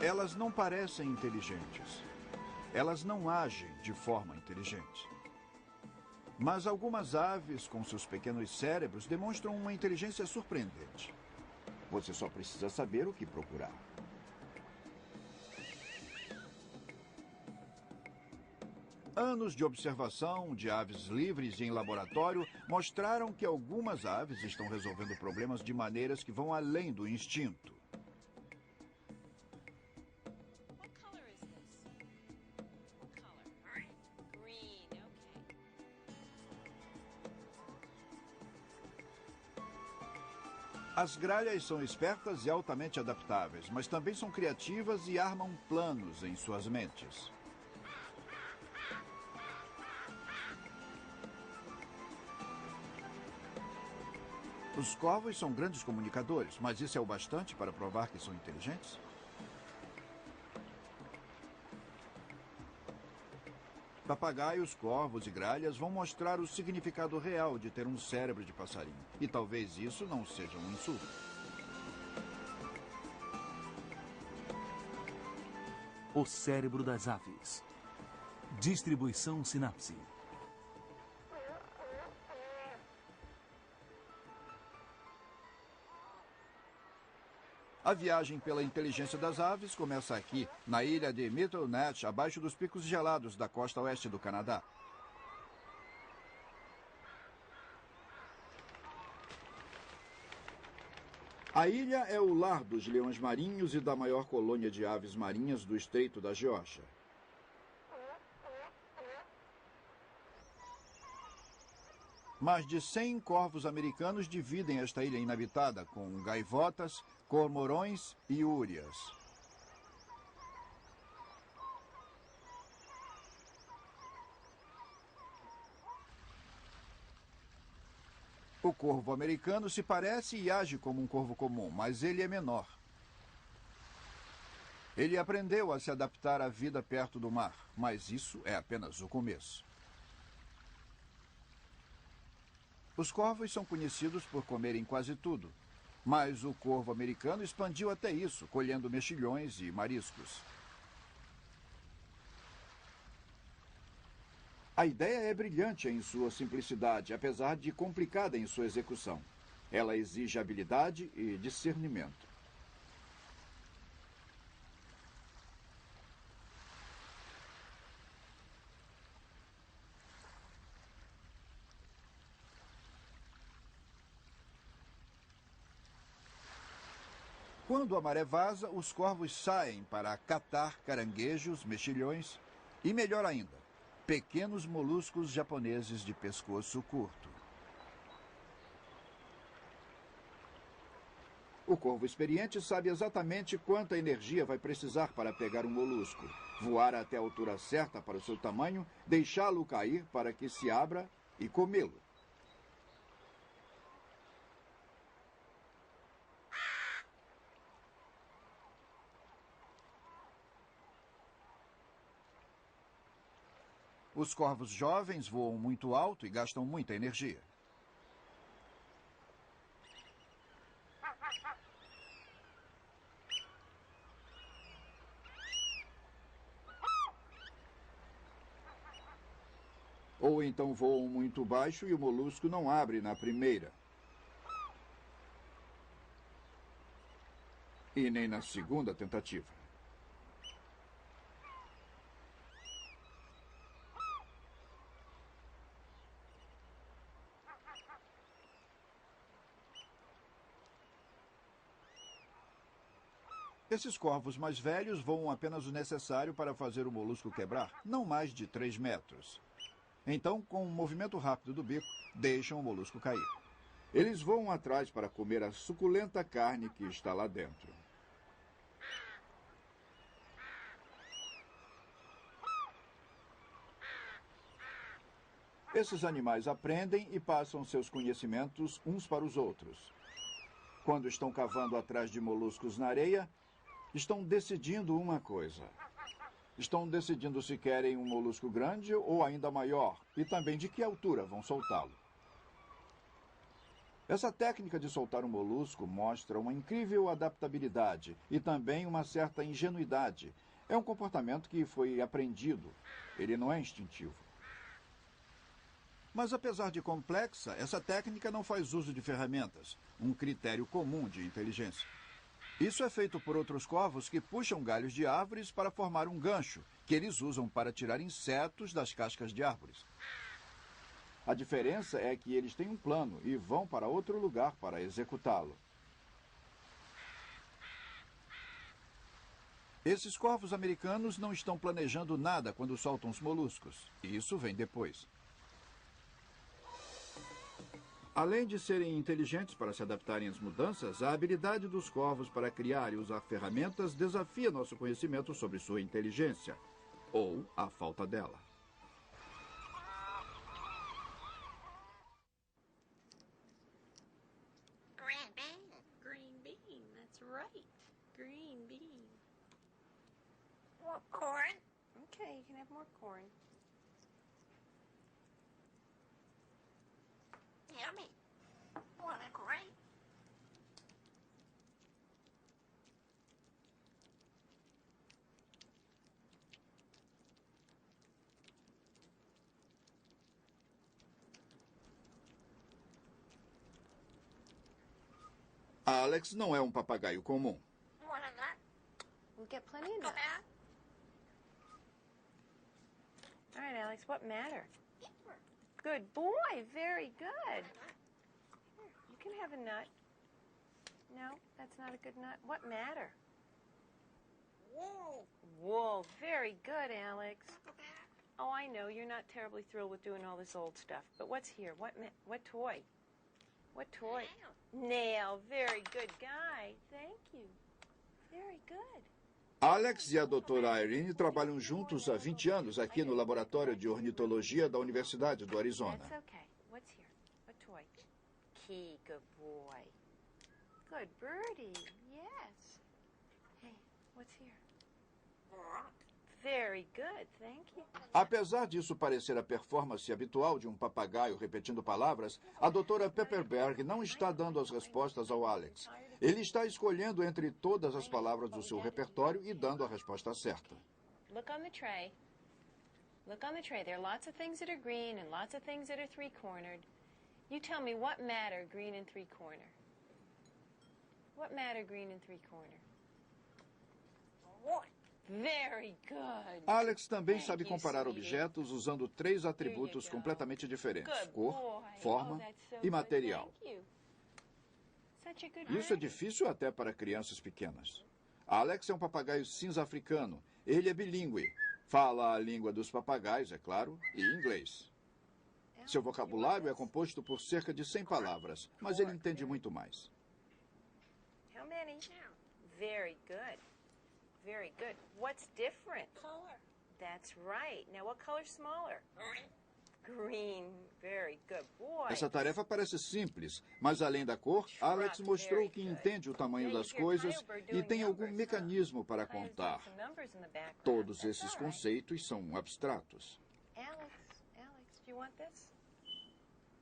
Elas não parecem inteligentes. Elas não agem de forma inteligente. Mas algumas aves, com seus pequenos cérebros, demonstram uma inteligência surpreendente. Você só precisa saber o que procurar. Anos de observação de aves livres em laboratório mostraram que algumas aves estão resolvendo problemas de maneiras que vão além do instinto. As gralhas são espertas e altamente adaptáveis, mas também são criativas e armam planos em suas mentes. Os corvos são grandes comunicadores, mas isso é o bastante para provar que são inteligentes? Papagaios, corvos e gralhas vão mostrar o significado real de ter um cérebro de passarinho. E talvez isso não seja um insulto. O cérebro das aves. Distribuição sinapse. A viagem pela inteligência das aves começa aqui, na ilha de Middle Net, abaixo dos picos gelados da costa oeste do Canadá. A ilha é o lar dos leões marinhos e da maior colônia de aves marinhas do Estreito da Geórgia. Mais de 100 corvos americanos dividem esta ilha inabitada, com gaivotas, cormorões e úrias. O corvo americano se parece e age como um corvo comum, mas ele é menor. Ele aprendeu a se adaptar à vida perto do mar, mas isso é apenas o começo. Os corvos são conhecidos por comerem quase tudo, mas o corvo americano expandiu até isso, colhendo mexilhões e mariscos. A ideia é brilhante em sua simplicidade, apesar de complicada em sua execução. Ela exige habilidade e discernimento. Quando a maré vaza, os corvos saem para catar caranguejos, mexilhões e, melhor ainda, pequenos moluscos japoneses de pescoço curto. O corvo experiente sabe exatamente quanta energia vai precisar para pegar um molusco, voar até a altura certa para o seu tamanho, deixá-lo cair para que se abra e comê-lo. Os corvos jovens voam muito alto e gastam muita energia. Ou então voam muito baixo e o molusco não abre na primeira. E nem na segunda tentativa. Esses corvos mais velhos voam apenas o necessário para fazer o molusco quebrar, não mais de 3 metros. Então, com um movimento rápido do bico, deixam o molusco cair. Eles voam atrás para comer a suculenta carne que está lá dentro. Esses animais aprendem e passam seus conhecimentos uns para os outros. Quando estão cavando atrás de moluscos na areia, estão decidindo uma coisa. Estão decidindo se querem um molusco grande ou ainda maior, e também de que altura vão soltá-lo. Essa técnica de soltar um molusco mostra uma incrível adaptabilidade e também uma certa ingenuidade. É um comportamento que foi aprendido. Ele não é instintivo. Mas apesar de complexa, essa técnica não faz uso de ferramentas, um critério comum de inteligência. Isso é feito por outros corvos que puxam galhos de árvores para formar um gancho, que eles usam para tirar insetos das cascas de árvores. A diferença é que eles têm um plano e vão para outro lugar para executá-lo. Esses corvos americanos não estão planejando nada quando soltam os moluscos. Isso vem depois. Além de serem inteligentes para se adaptarem às mudanças, a habilidade dos corvos para criar e usar ferramentas desafia nosso conhecimento sobre sua inteligência, ou a falta dela. Green bean. Green bean, that's right. Green bean. More corn? Okay, you can have more corn. Yummy. Want a grape? Alex não é um papagaio comum. Want a nut? We'll get plenty of nuts. Banana? All right, Alex, what matter? Good boy, very good. Here, you can have a nut. No, that's not a good nut. What matter? Wool. Wool, very good, Alex. Oh, I know, you're not terribly thrilled with doing all this old stuff. But what's here? What toy? What toy? Nail, very good guy. Thank you. Very good. Alex e a doutora Irene trabalham juntos há 20 anos aqui no Laboratório de Ornitologia da Universidade do Arizona. That's okay. What's here? What toy? Key, good boy. Good birdie, yes. Hey, what's here? Rock. Very good, thank you. Apesar disso parecer a performance habitual de um papagaio repetindo palavras, a doutora Pepperberg não está dando as respostas ao Alex. Ele está escolhendo entre todas as palavras do seu repertório e dando a resposta certa. Look on the tray. Look on the tray. There are lots of things that are green and lots of things that are three-cornered. You tell me what matter green and three-corner. What matter green and three-corner? What? Very good. Alex também sabe Thank you, comparar sweetie. objetos usando 3 atributos Here you go. completamente diferentes: Good cor, boy. forma Oh, that's so e good. material. Thank you. Such a good Isso é boy. difícil até para crianças pequenas. Alex é um papagaio cinza africano. Ele é bilíngue. Fala a língua dos papagaios, é claro, e inglês. Seu vocabulário é composto por cerca de 100 palavras, mas ele entende muito mais. How many? Very good. Very good. What's different? Color. That's right. Now, what color's smaller? Green. Green. Very good boy. Essa tarefa parece simples, mas além da cor, Alex mostrou que entende o tamanho das coisas e tem algum mecanismo para contar. Todos esses conceitos são abstratos. Alex, do you want this?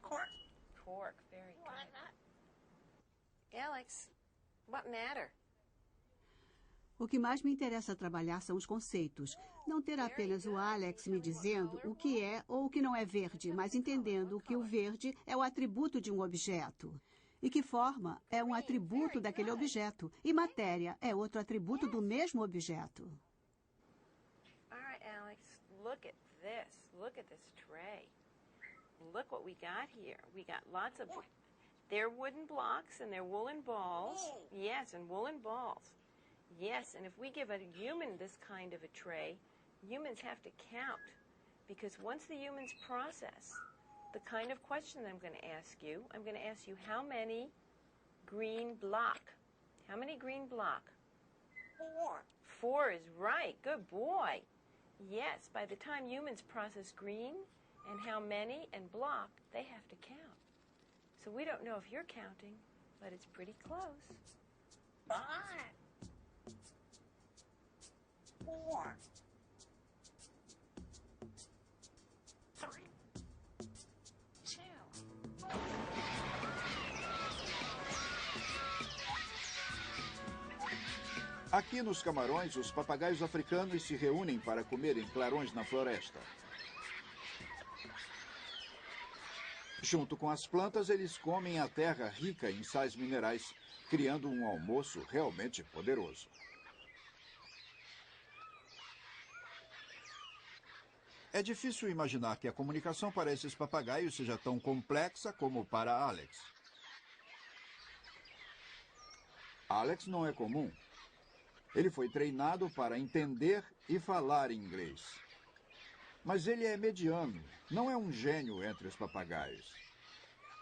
Cork. Cork. Very Want a good. nut? Alex, what matter? O que mais me interessa trabalhar são os conceitos. Não ter apenas o Alex me dizendo o que é ou o que não é verde, mas entendendo que o verde é o atributo de um objeto. E que forma é um atributo daquele objeto. E matéria é outro atributo do mesmo objeto. All right, Alex, look at this. Look at this tray. Look what we got here. We got lots of... They're wooden blocks and they're woolen balls. Yes, and woolen balls. Yes, and if we give a human this kind of a tray, humans have to count. Because once the humans process the kind of question that I'm going to ask you how many green block? How many green block? 4. 4 is right. Good boy. Yes, by the time humans process green and how many and block, they have to count. So we don't know if you're counting, but it's pretty close. 5. 4. 3. 2. Aqui nos Camarões, os papagaios africanos se reúnem para comer em clarões na floresta. Junto com as plantas, eles comem a terra rica em sais minerais, criando um almoço realmente poderoso. É difícil imaginar que a comunicação para esses papagaios seja tão complexa como para Alex. Alex não é comum. Ele foi treinado para entender e falar inglês. Mas ele é mediano, não é um gênio entre os papagaios.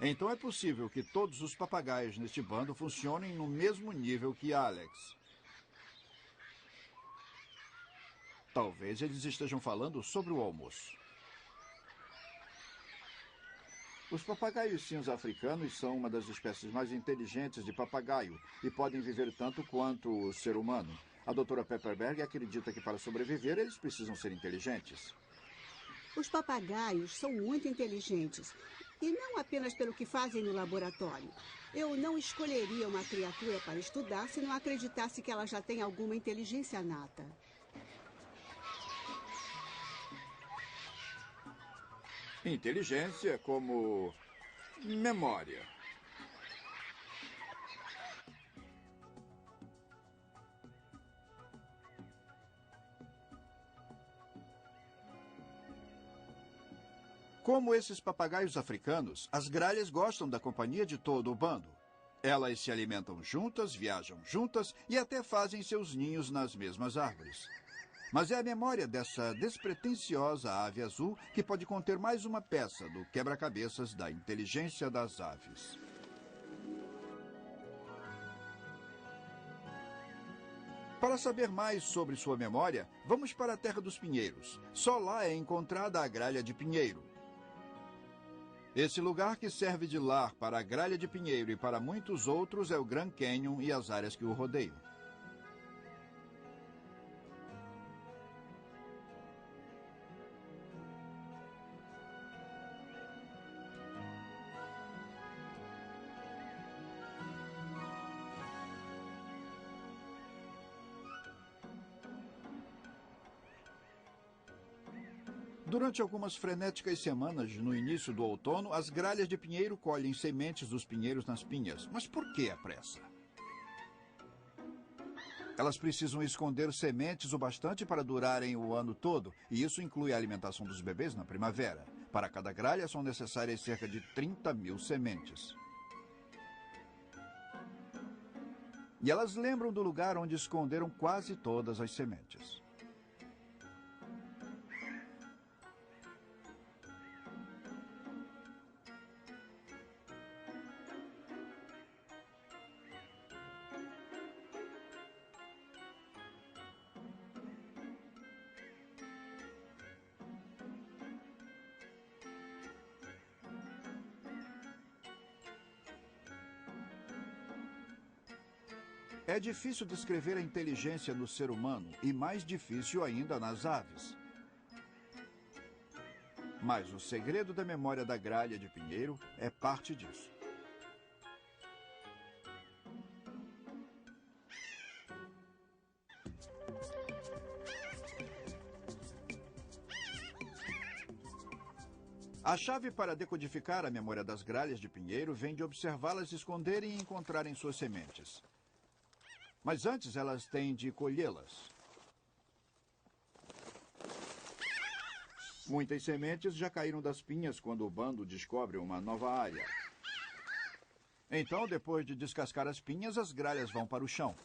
Então é possível que todos os papagaios neste bando funcionem no mesmo nível que Alex. Talvez eles estejam falando sobre o almoço. Os papagaios cinza africanos são uma das espécies mais inteligentes de papagaio e podem viver tanto quanto o ser humano. A doutora Pepperberg acredita que para sobreviver eles precisam ser inteligentes. Os papagaios são muito inteligentes, e não apenas pelo que fazem no laboratório. Eu não escolheria uma criatura para estudar se não acreditasse que ela já tem alguma inteligência nata. Inteligência como memória. Como esses papagaios africanos, as gralhas gostam da companhia de todo o bando. Elas se alimentam juntas, viajam juntas e até fazem seus ninhos nas mesmas árvores. Mas é a memória dessa despretensiosa ave azul que pode conter mais uma peça do quebra-cabeças da inteligência das aves. Para saber mais sobre sua memória, vamos para a Terra dos Pinheiros. Só lá é encontrada a gralha de pinheiro. Esse lugar que serve de lar para a gralha de pinheiro e para muitos outros é o Grand Canyon e as áreas que o rodeiam. Durante algumas frenéticas semanas no início do outono, as gralhas de pinheiro colhem sementes dos pinheiros nas pinhas. Mas por que a pressa? Elas precisam esconder sementes o bastante para durarem o ano todo, e isso inclui a alimentação dos bebês na primavera. Para cada gralha são necessárias cerca de 30.000 sementes. E elas lembram do lugar onde esconderam quase todas as sementes. É difícil descrever a inteligência no ser humano e mais difícil ainda nas aves. Mas o segredo da memória da gralha de pinheiro é parte disso. A chave para decodificar a memória das gralhas de pinheiro vem de observá-las esconderem e encontrarem suas sementes. Mas antes elas têm de colhê-las. Muitas sementes já caíram das pinhas quando o bando descobre uma nova área. Então, depois de descascar as pinhas, as gralhas vão para o chão.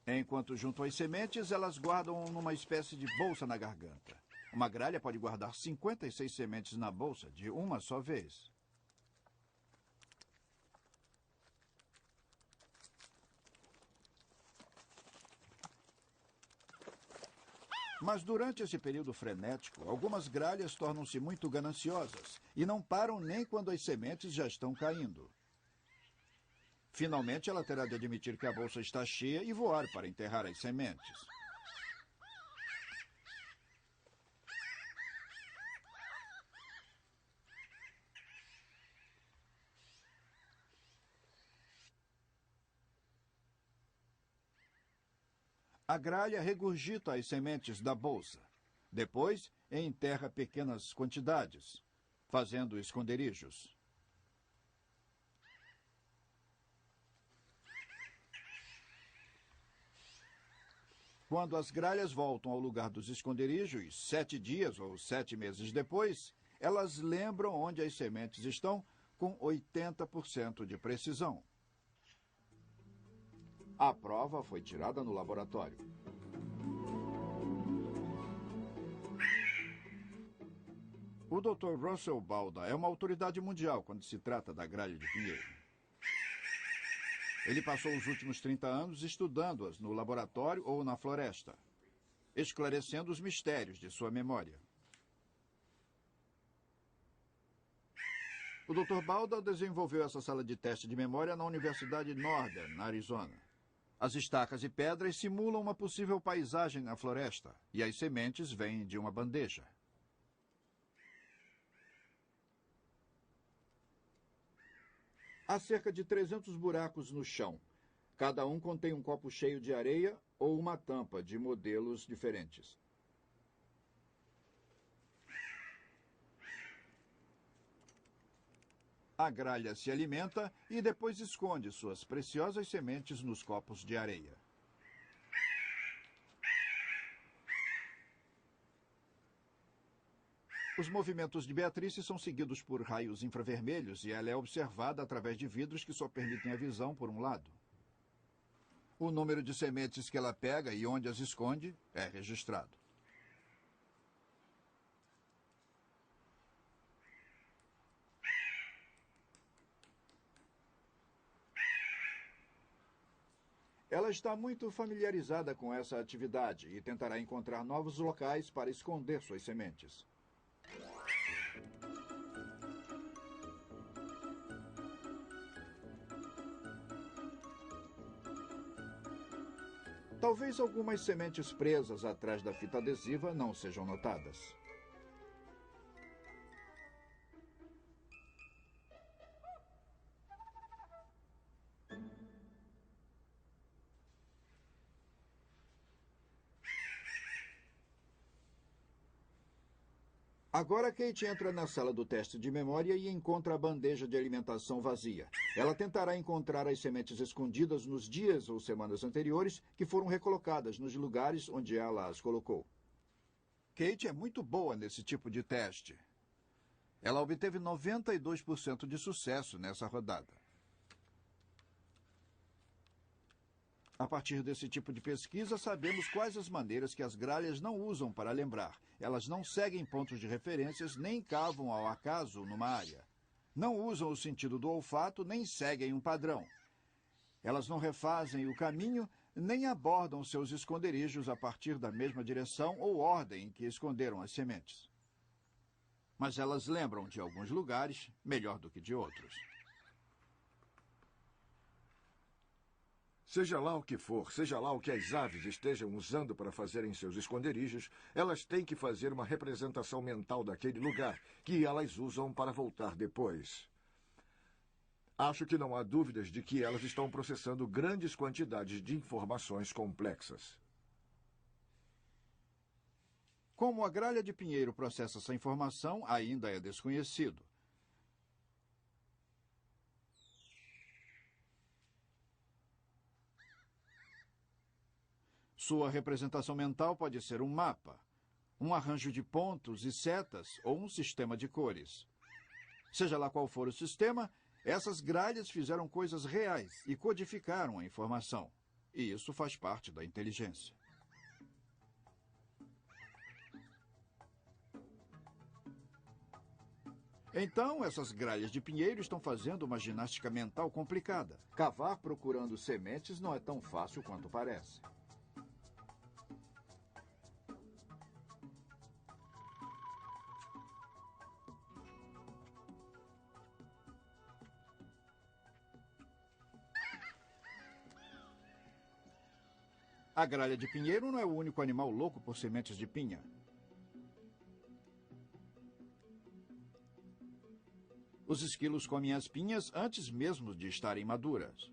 Enquanto juntam as sementes, elas guardam numa espécie de bolsa na garganta. Uma gralha pode guardar 56 sementes na bolsa de uma só vez. Mas durante esse período frenético, algumas gralhas tornam-se muito gananciosas e não param nem quando as sementes já estão caindo. Finalmente, ela terá de admitir que a bolsa está cheia e voar para enterrar as sementes. A gralha regurgita as sementes da bolsa. Depois, enterra pequenas quantidades, fazendo esconderijos. Quando as gralhas voltam ao lugar dos esconderijos, 7 dias ou 7 meses depois, elas lembram onde as sementes estão com 80% de precisão. A prova foi tirada no laboratório. O Dr. Russell Balda é uma autoridade mundial quando se trata da gralha de pinheiro. Ele passou os últimos 30 anos estudando-as no laboratório ou na floresta, esclarecendo os mistérios de sua memória. O Dr. Balda desenvolveu essa sala de teste de memória na Universidade Northern, na Arizona. As estacas e pedras simulam uma possível paisagem na floresta, e as sementes vêm de uma bandeja. Há cerca de 300 buracos no chão. Cada um contém um copo cheio de areia ou uma tampa de modelos diferentes. A gralha se alimenta e depois esconde suas preciosas sementes nos copos de areia. Os movimentos de Beatrice são seguidos por raios infravermelhos e ela é observada através de vidros que só permitem a visão por um lado. O número de sementes que ela pega e onde as esconde é registrado. Ela está muito familiarizada com essa atividade e tentará encontrar novos locais para esconder suas sementes. Talvez algumas sementes presas atrás da fita adesiva não sejam notadas. Agora Kate entra na sala do teste de memória e encontra a bandeja de alimentação vazia. Ela tentará encontrar as sementes escondidas nos dias ou semanas anteriores que foram recolocadas nos lugares onde ela as colocou. Kate é muito boa nesse tipo de teste. Ela obteve 92% de sucesso nessa rodada. A partir desse tipo de pesquisa, sabemos quais as maneiras que as gralhas não usam para lembrar. Elas não seguem pontos de referências, nem cavam ao acaso numa área. Não usam o sentido do olfato, nem seguem um padrão. Elas não refazem o caminho, nem abordam seus esconderijos a partir da mesma direção ou ordem em que esconderam as sementes. Mas elas lembram de alguns lugares melhor do que de outros. Seja lá o que for, seja lá o que as aves estejam usando para fazerem seus esconderijos, elas têm que fazer uma representação mental daquele lugar, que elas usam para voltar depois. Acho que não há dúvidas de que elas estão processando grandes quantidades de informações complexas. Como a gralha de pinheiro processa essa informação, ainda é desconhecido. Sua representação mental pode ser um mapa, um arranjo de pontos e setas ou um sistema de cores. Seja lá qual for o sistema, essas gralhas fizeram coisas reais e codificaram a informação. E isso faz parte da inteligência. Então, essas gralhas de pinheiro estão fazendo uma ginástica mental complicada. Cavar procurando sementes não é tão fácil quanto parece. A gralha de pinheiro não é o único animal louco por sementes de pinha. Os esquilos comem as pinhas antes mesmo de estarem maduras.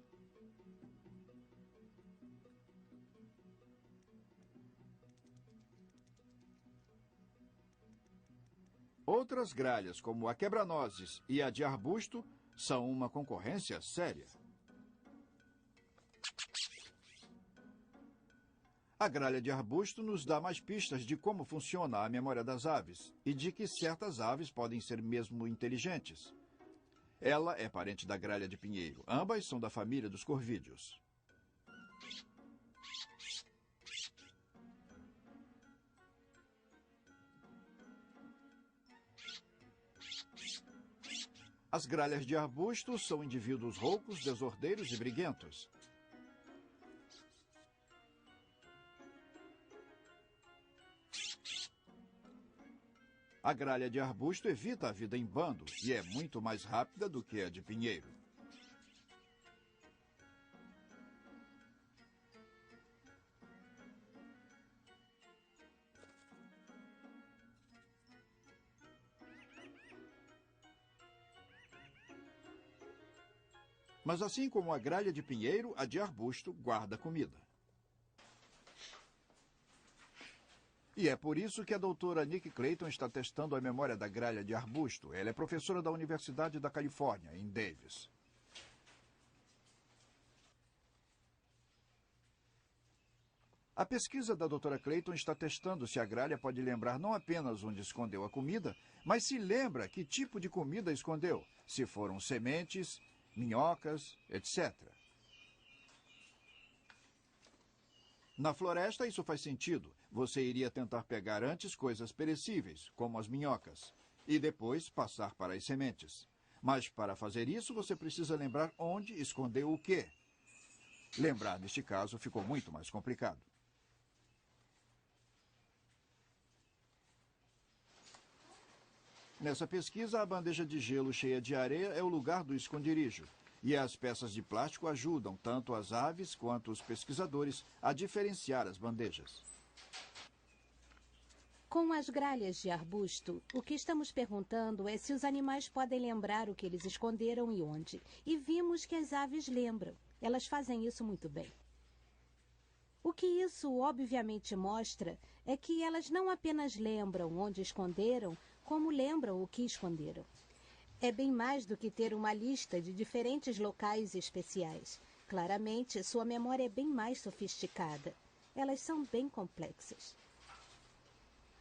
Outras gralhas, como a quebra-nozes e a de arbusto, são uma concorrência séria. A gralha de arbusto nos dá mais pistas de como funciona a memória das aves e de que certas aves podem ser mesmo inteligentes. Ela é parente da gralha de pinheiro. Ambas são da família dos corvídeos. As gralhas de arbusto são indivíduos roucos, desordeiros e briguentos. A gralha de arbusto evita a vida em bando e é muito mais rápida do que a de pinheiro. Mas assim como a gralha de pinheiro, a de arbusto guarda comida. E é por isso que a doutora Nick Clayton está testando a memória da gralha de arbusto. Ela é professora da Universidade da Califórnia, em Davis. A pesquisa da doutora Clayton está testando se a gralha pode lembrar não apenas onde escondeu a comida, mas se lembra que tipo de comida escondeu, se foram sementes, minhocas, etc. Na floresta, isso faz sentido. Você iria tentar pegar antes coisas perecíveis, como as minhocas, e depois passar para as sementes. Mas para fazer isso, você precisa lembrar onde escondeu o quê. Lembrar, neste caso, ficou muito mais complicado. Nessa pesquisa, a bandeja de gelo cheia de areia é o lugar do esconderijo. E as peças de plástico ajudam tanto as aves quanto os pesquisadores a diferenciar as bandejas. Com as gralhas de arbusto, o que estamos perguntando é se os animais podem lembrar o que eles esconderam e onde. E vimos que as aves lembram. Elas fazem isso muito bem. O que isso obviamente mostra é que elas não apenas lembram onde esconderam, como lembram o que esconderam. É bem mais do que ter uma lista de diferentes locais especiais. Claramente, sua memória é bem mais sofisticada. Elas são bem complexas.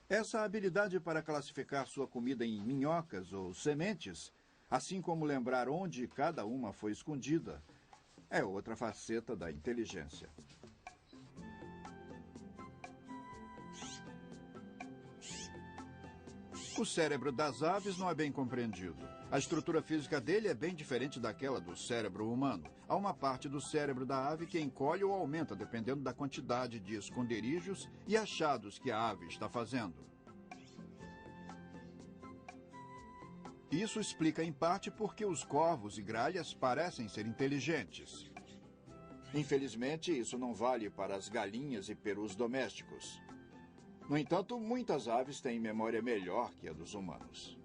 Essa habilidade para classificar sua comida em minhocas ou sementes, assim como lembrar onde cada uma foi escondida, é outra faceta da inteligência. O cérebro das aves não é bem compreendido. A estrutura física dele é bem diferente daquela do cérebro humano. Há uma parte do cérebro da ave que encolhe ou aumenta dependendo da quantidade de esconderijos e achados que a ave está fazendo. Isso explica em parte porque os corvos e gralhas parecem ser inteligentes. Infelizmente, isso não vale para as galinhas e perus domésticos. No entanto, muitas aves têm memória melhor que a dos humanos.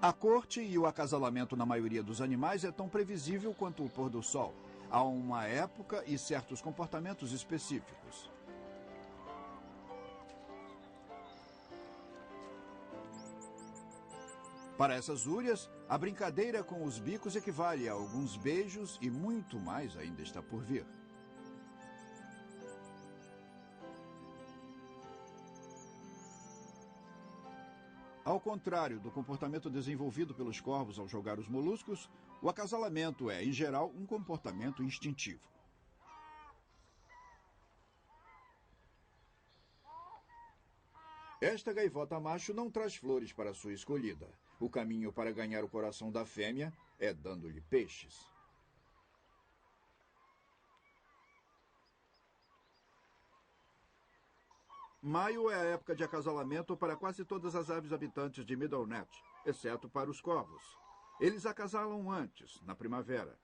A corte e o acasalamento na maioria dos animais é tão previsível quanto o pôr do sol. Há uma época e certos comportamentos específicos. Para essas úrias, a brincadeira com os bicos equivale a alguns beijos e muito mais ainda está por vir. Ao contrário do comportamento desenvolvido pelos corvos ao jogar os moluscos, o acasalamento é, em geral, um comportamento instintivo. Esta gaivota macho não traz flores para sua escolhida. O caminho para ganhar o coração da fêmea é dando-lhe peixes. Maio é a época de acasalamento para quase todas as aves habitantes de Middlenet, exceto para os corvos. Eles acasalam antes, na primavera.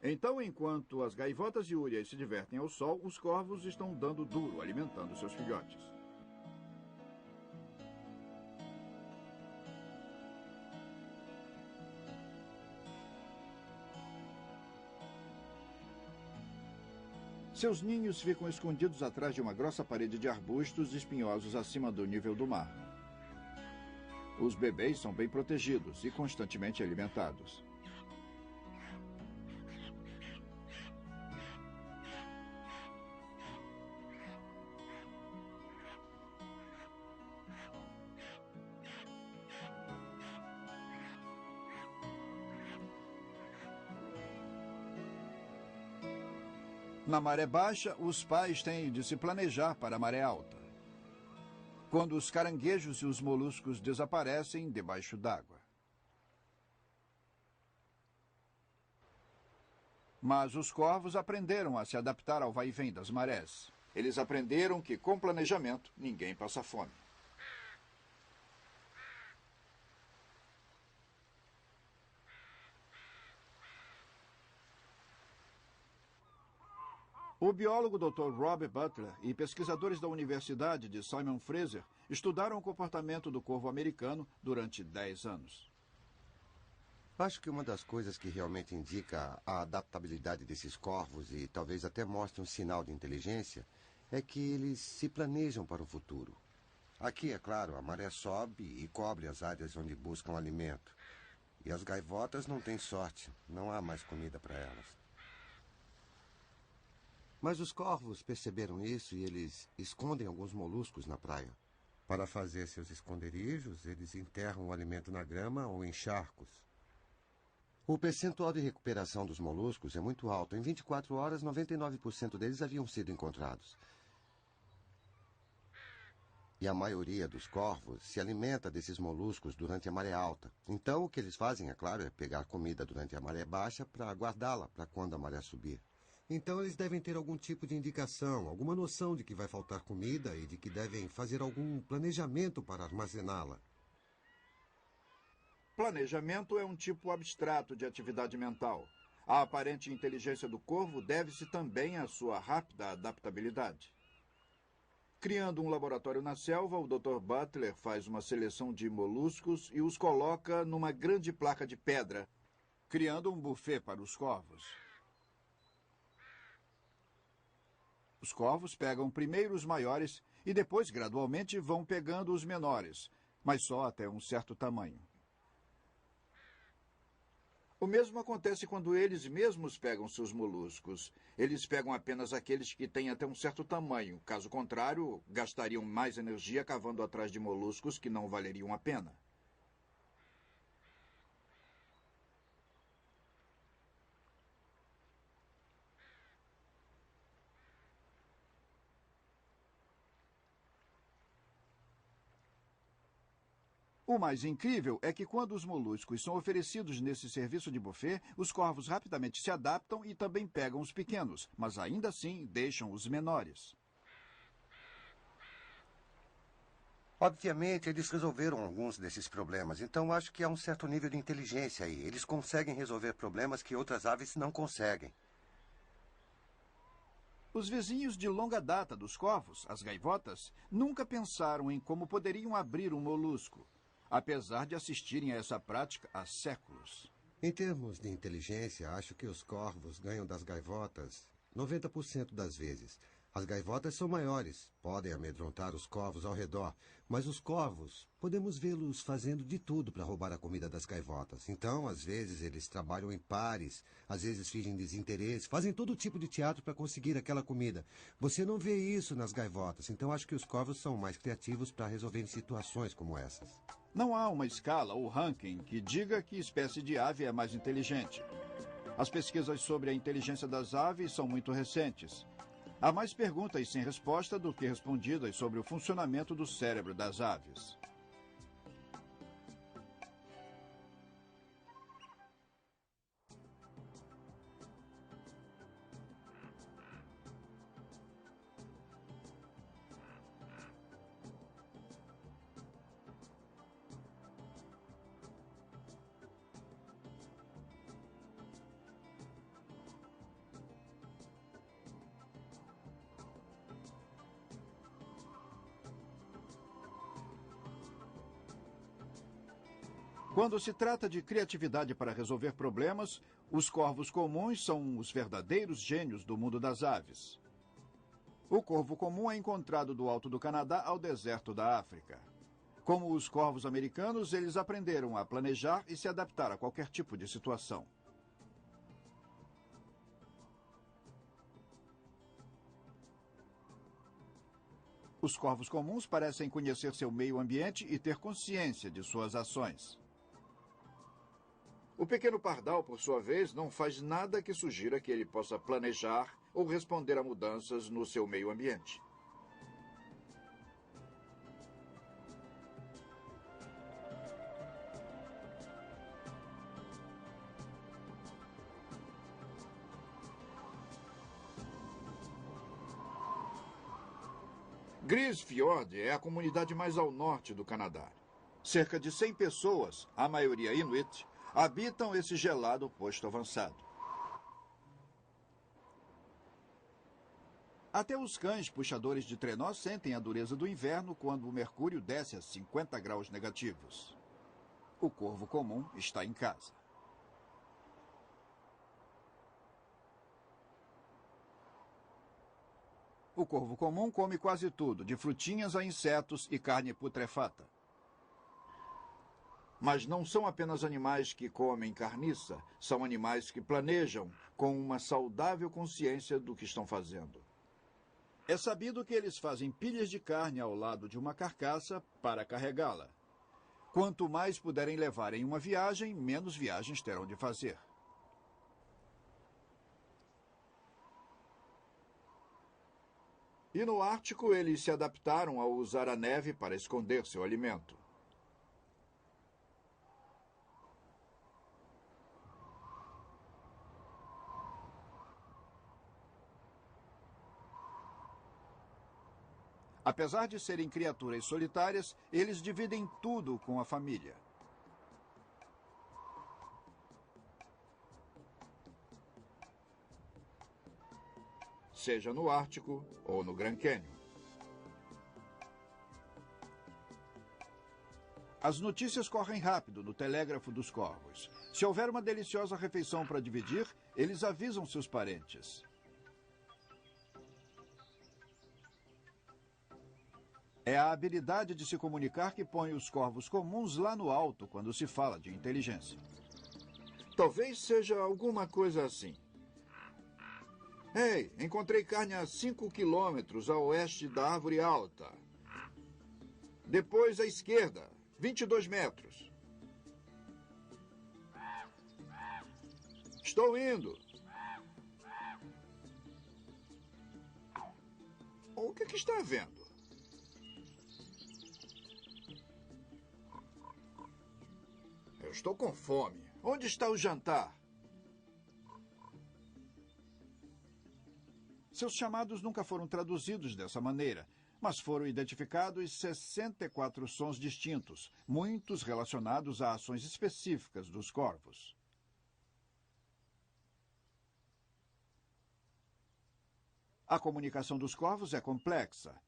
Então, enquanto as gaivotas e úrias se divertem ao sol, os corvos estão dando duro, alimentando seus filhotes. Seus ninhos ficam escondidos atrás de uma grossa parede de arbustos espinhosos acima do nível do mar. Os bebês são bem protegidos e constantemente alimentados. Na maré baixa, os pais têm de se planejar para a maré alta, quando os caranguejos e os moluscos desaparecem debaixo d'água. Mas os corvos aprenderam a se adaptar ao vai-vem das marés. Eles aprenderam que, com planejamento, ninguém passa fome. O biólogo Dr. Rob Butler e pesquisadores da Universidade de Simon Fraser estudaram o comportamento do corvo americano durante 10 anos. Acho que uma das coisas que realmente indica a adaptabilidade desses corvos e talvez até mostre um sinal de inteligência é que eles se planejam para o futuro. Aqui, é claro, a maré sobe e cobre as áreas onde buscam alimento. E as gaivotas não têm sorte, não há mais comida para elas. Mas os corvos perceberam isso e eles escondem alguns moluscos na praia. Para fazer seus esconderijos, eles enterram o alimento na grama ou em charcos. O percentual de recuperação dos moluscos é muito alto. Em 24 horas, 99% deles haviam sido encontrados. E a maioria dos corvos se alimenta desses moluscos durante a maré alta. Então, o que eles fazem, é claro, é pegar comida durante a maré baixa para guardá-la para quando a maré subir. Então eles devem ter algum tipo de indicação, alguma noção de que vai faltar comida e de que devem fazer algum planejamento para armazená-la. Planejamento é um tipo abstrato de atividade mental. A aparente inteligência do corvo deve-se também à sua rápida adaptabilidade. Criando um laboratório na selva, o Dr. Butler faz uma seleção de moluscos e os coloca numa grande placa de pedra, criando um buffet para os corvos. Os corvos pegam primeiro os maiores e depois, gradualmente, vão pegando os menores, mas só até um certo tamanho. O mesmo acontece quando eles mesmos pegam seus moluscos. Eles pegam apenas aqueles que têm até um certo tamanho. Caso contrário, gastariam mais energia cavando atrás de moluscos que não valeriam a pena. O mais incrível é que quando os moluscos são oferecidos nesse serviço de buffet, os corvos rapidamente se adaptam e também pegam os pequenos, mas ainda assim deixam os menores. Obviamente, eles resolveram alguns desses problemas, então acho que há um certo nível de inteligência aí. Eles conseguem resolver problemas que outras aves não conseguem. Os vizinhos de longa data dos corvos, as gaivotas, nunca pensaram em como poderiam abrir um molusco, apesar de assistirem a essa prática há séculos. Em termos de inteligência, acho que os corvos ganham das gaivotas 90% das vezes. As gaivotas são maiores, podem amedrontar os corvos ao redor, mas os corvos, podemos vê-los fazendo de tudo para roubar a comida das gaivotas. Então, às vezes, eles trabalham em pares, às vezes fingem desinteresse, fazem todo tipo de teatro para conseguir aquela comida. Você não vê isso nas gaivotas, então acho que os corvos são mais criativos para resolver situações como essas. Não há uma escala ou ranking que diga que espécie de ave é mais inteligente. As pesquisas sobre a inteligência das aves são muito recentes. Há mais perguntas sem resposta do que respondidas sobre o funcionamento do cérebro das aves. Quando se trata de criatividade para resolver problemas, os corvos comuns são os verdadeiros gênios do mundo das aves. O corvo comum é encontrado do alto do Canadá ao deserto da África. Como os corvos americanos, eles aprenderam a planejar e se adaptar a qualquer tipo de situação. Os corvos comuns parecem conhecer seu meio ambiente e ter consciência de suas ações. O pequeno pardal, por sua vez, não faz nada que sugira que ele possa planejar ou responder a mudanças no seu meio ambiente. Grise Fiord é a comunidade mais ao norte do Canadá. Cerca de 100 pessoas, a maioria Inuit, habitam esse gelado posto avançado. Até os cães puxadores de trenó sentem a dureza do inverno quando o mercúrio desce a 50 graus negativos. O corvo comum está em casa. O corvo comum come quase tudo, de frutinhas a insetos e carne putrefata. Mas não são apenas animais que comem carniça, são animais que planejam com uma saudável consciência do que estão fazendo. É sabido que eles fazem pilhas de carne ao lado de uma carcaça para carregá-la. Quanto mais puderem levar em uma viagem, menos viagens terão de fazer. E no Ártico, eles se adaptaram a usar a neve para esconder seu alimento. Apesar de serem criaturas solitárias, eles dividem tudo com a família. Seja no Ártico ou no Grand Canyon. As notícias correm rápido no telégrafo dos corvos. Se houver uma deliciosa refeição para dividir, eles avisam seus parentes. É a habilidade de se comunicar que põe os corvos comuns lá no alto quando se fala de inteligência. Talvez seja alguma coisa assim. Ei, encontrei carne a 5 quilômetros a oeste da árvore alta. Depois à esquerda, 22 metros. Estou indo. O que está vendo? Eu estou com fome. Onde está o jantar? Seus chamados nunca foram traduzidos dessa maneira, mas foram identificados 64 sons distintos, muitos relacionados a ações específicas dos corvos. A comunicação dos corvos é complexa.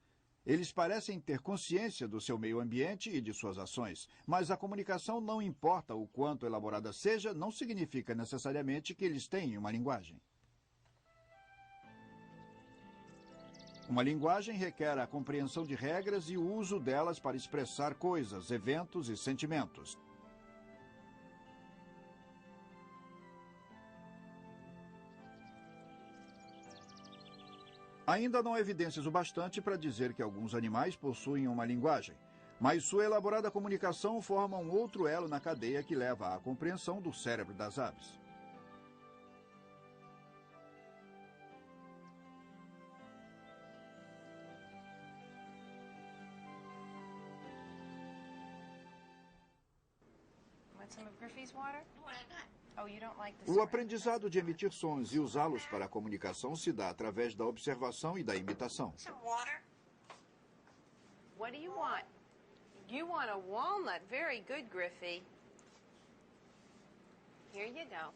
Eles parecem ter consciência do seu meio ambiente e de suas ações, mas a comunicação, não importa o quanto elaborada seja, não significa necessariamente que eles têm uma linguagem. Uma linguagem requer a compreensão de regras e o uso delas para expressar coisas, eventos e sentimentos. Ainda não há evidências o bastante para dizer que alguns animais possuem uma linguagem, mas sua elaborada comunicação forma um outro elo na cadeia que leva à compreensão do cérebro das aves. O aprendizado de emitir sons e usá-los para a comunicação se dá através da observação e da imitação. What do you want? You want a walnut. Very good, Griffey. Here you go.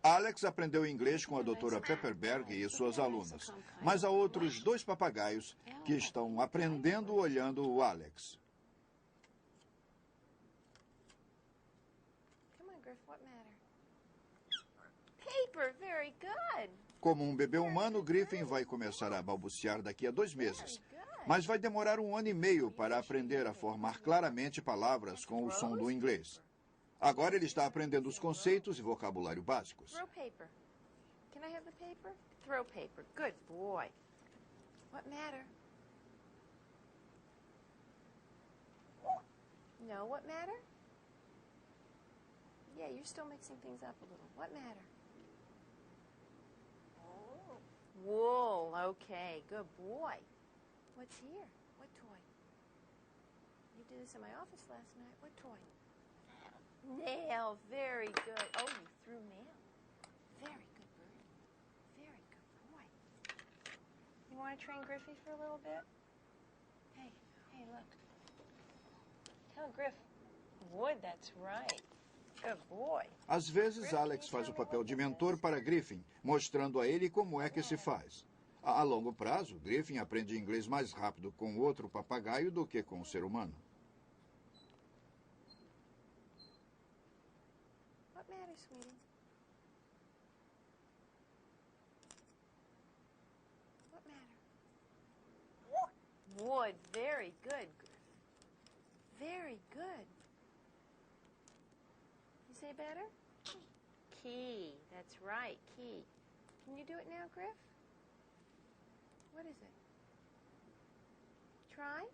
Alex aprendeu inglês com a doutora Pepperberg e suas alunas, mas há outros 2 papagaios que estão aprendendo olhando o Alex. paper. Very good. Como um bebê humano, Griffin vai começar a balbuciar daqui a 2 meses. Mas vai demorar 1 ano e meio para aprender a formar claramente palavras com o som do inglês. Agora ele está aprendendo os conceitos e vocabulário básicos. Throw paper. Can I have the paper? Throw paper. Good boy. What matter? No, what matter? Yeah, you're still mixing things up a little. What matter? Wool. Okay, good boy. What's here? What toy? You did this in my office last night. What toy? Nail. Very good. Oh, you threw nail. Very good bird. Very good boy. You want to train Griffey for a little bit? Hey, look. Tell Griff. Wood, that's right. Good boy. Às vezes, Alex faz o papel de mentor para Griffin, mostrando a ele como é que se faz. A longo prazo, Griffin aprende inglês mais rápido com outro papagaio do que com o ser humano. What matters, sweetie? What matter? Wood. Very good, Griff. Very good. You say better? Key. That's right, key. Can you do it now, Griff? What is it? Try?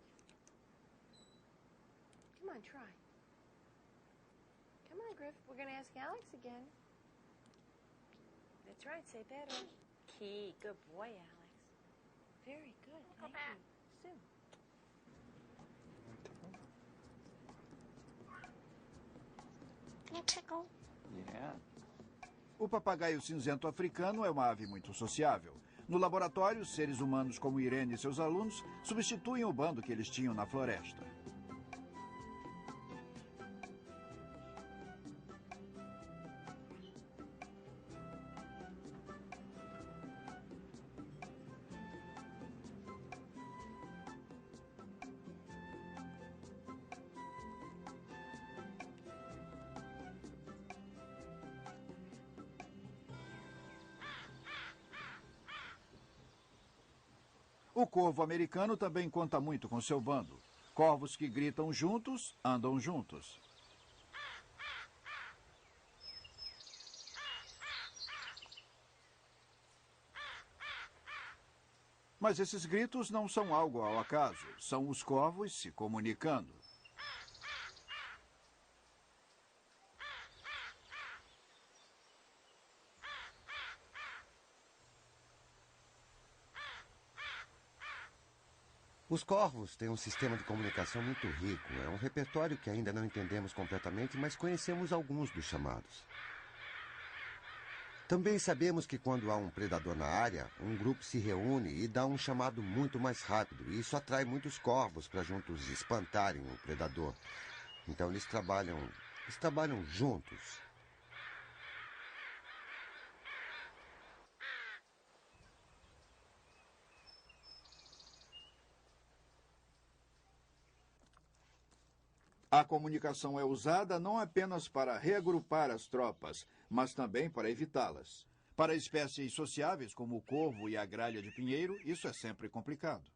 Come on, try. Come on, Griff. We're going to ask Alex again. That's right. Say better. Key. Good boy, Alex. Very good. Thank you. Sue. Can I tickle? Yeah. O papagaio cinzento africano é uma ave muito sociável. No laboratório, seres humanos como Irene e seus alunos substituem o bando que eles tinham na floresta. O corvo americano também conta muito com seu bando. Corvos que gritam juntos, andam juntos. Mas esses gritos não são algo ao acaso. São os corvos se comunicando. Os corvos têm um sistema de comunicação muito rico. É um repertório que ainda não entendemos completamente, mas conhecemos alguns dos chamados. Também sabemos que quando há um predador na área, um grupo se reúne e dá um chamado muito mais rápido. E isso atrai muitos corvos para juntos espantarem o predador. Então eles trabalham juntos. A comunicação é usada não apenas para reagrupar as tropas, mas também para evitá-las. Para espécies sociáveis como o corvo e a gralha de pinheiro, isso é sempre complicado.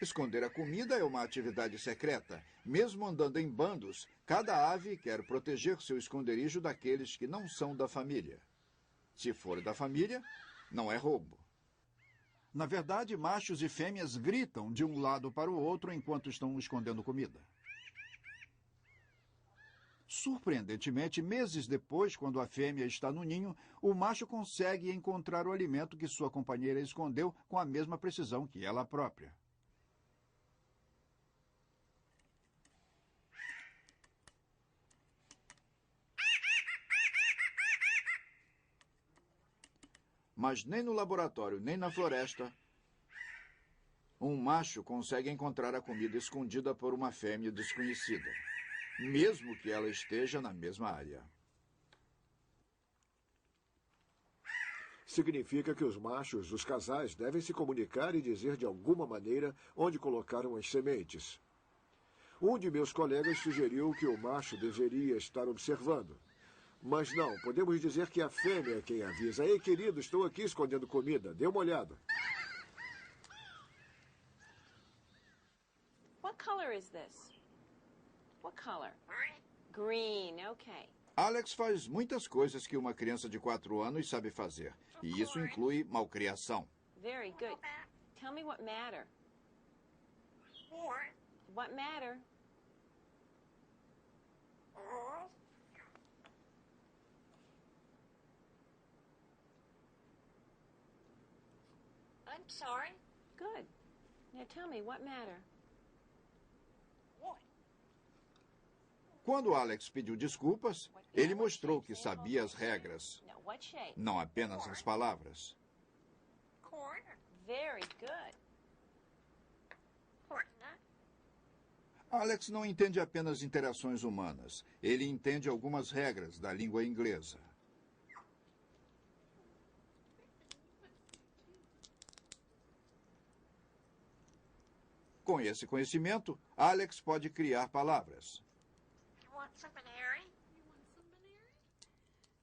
Esconder a comida é uma atividade secreta. Mesmo andando em bandos, cada ave quer proteger seu esconderijo daqueles que não são da família. Se for da família, não é roubo. Na verdade, machos e fêmeas gritam de um lado para o outro enquanto estão escondendo comida. Surpreendentemente, meses depois, quando a fêmea está no ninho, o macho consegue encontrar o alimento que sua companheira escondeu com a mesma precisão que ela própria. Mas nem no laboratório, nem na floresta, um macho consegue encontrar a comida escondida por uma fêmea desconhecida, mesmo que ela esteja na mesma área. Significa que os machos, os casais, devem se comunicar e dizer de alguma maneira onde colocaram as sementes. Um de meus colegas sugeriu que o macho deveria estar observando. Mas não, podemos dizer que a fêmea é quem avisa. Ei, querido, estou aqui escondendo comida. Dê uma olhada. What color is this? What color? Green, okay. Alex faz muitas coisas que uma criança de 4 anos sabe fazer. E isso inclui malcriação. Very good. Tell me what matter. What matter? I'm sorry. Good. Now tell me what matter. Quando Alex pediu desculpas, ele mostrou que sabia as regras, No, what shape? não apenas as palavras. Corn. Very good. Corn nut. Alex não entende apenas interações humanas. Ele entende algumas regras da língua inglesa. Com esse conhecimento, Alex pode criar palavras. You want some banana?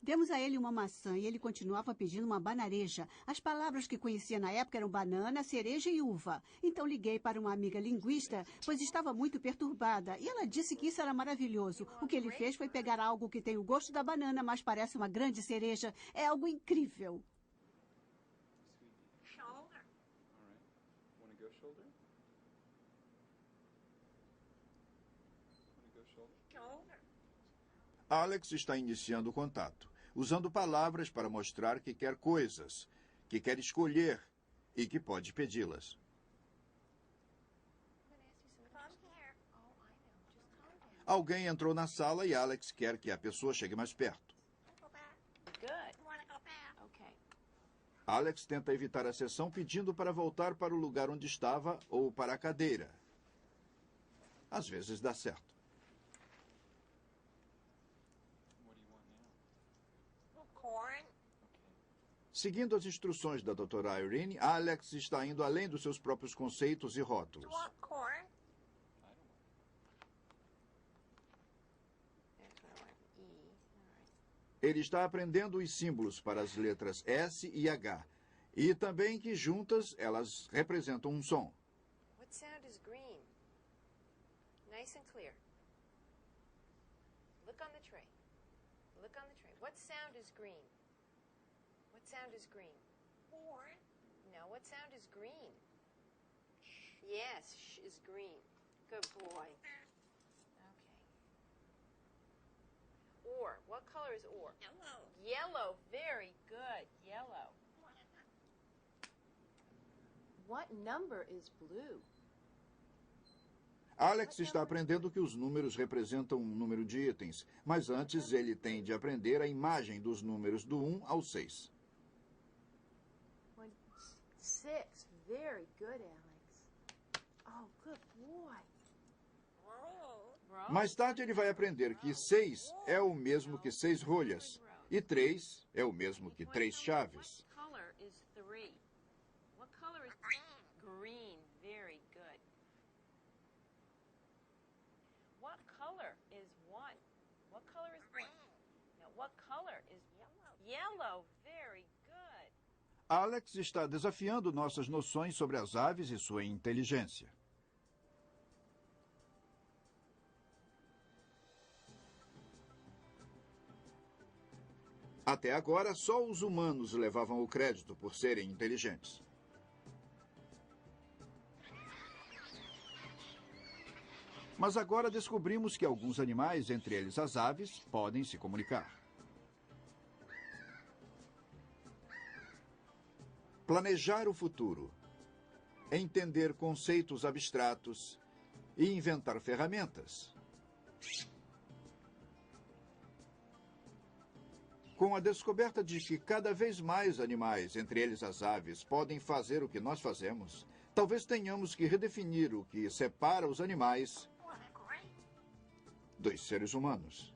Demos a ele uma maçã e ele continuava pedindo uma banareja. As palavras que conhecia na época eram banana, cereja e uva. Então liguei para uma amiga linguista, pois estava muito perturbada. E ela disse que isso era maravilhoso. O que ele fez foi pegar algo que tem o gosto da banana, mas parece uma grande cereja. É algo incrível. Shoulder. Want to go shoulder? Shoulder. Alex está iniciando o contato, usando palavras para mostrar que quer coisas, que quer escolher e que pode pedi-las. Come here. Alguém entrou na sala e Alex quer que a pessoa chegue mais perto. Go back. Good. You want to go back? Okay. Alex tenta evitar a sessão pedindo para voltar para o lugar onde estava ou para a cadeira. Às vezes dá certo. What do you want now? Corn. Seguindo as instruções da doutora Irene, Alex está indo além dos seus próprios conceitos e rótulos. You want corn? That's what I want. E. All right. Ele está aprendendo os símbolos para as letras S e H, e também que juntas elas representam um som. What sound is green? Nice and clear. Look on the tray. Look on the tray. What sound is green? What sound is green? Corn. No, what sound is green? Yes, sh is green. Good boy. Okay. Or. What color is or? Yellow. Yellow. Very good. Yellow. What number is blue? Alex está aprendendo que os números representam um número de itens, mas antes ele tem de aprender a imagem dos números do 1 ao 6. 6. Very good, Alex. Oh, good boy. Roll. Mais tarde ele vai aprender que 6 é o mesmo que 6 rolhas, e 3 é o mesmo que 3 chaves. What color is 3? What color is green? Very good. What color is 1? What color is 1? No, what color is yellow? Very good. Alex está desafiando nossas noções sobre as aves e sua inteligência. Até agora, só os humanos levavam o crédito por serem inteligentes. Mas agora descobrimos que alguns animais, entre eles as aves, podem se comunicar. Planejar o futuro, entender conceitos abstratos e inventar ferramentas. Com a descoberta de que cada vez mais animais, entre eles as aves, podem fazer o que nós fazemos, talvez tenhamos que redefinir o que separa os animais What a great. dos seres humanos.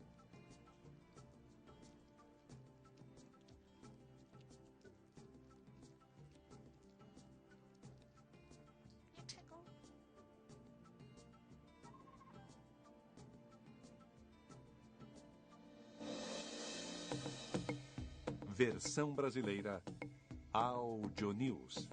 Versão brasileira, Audio News.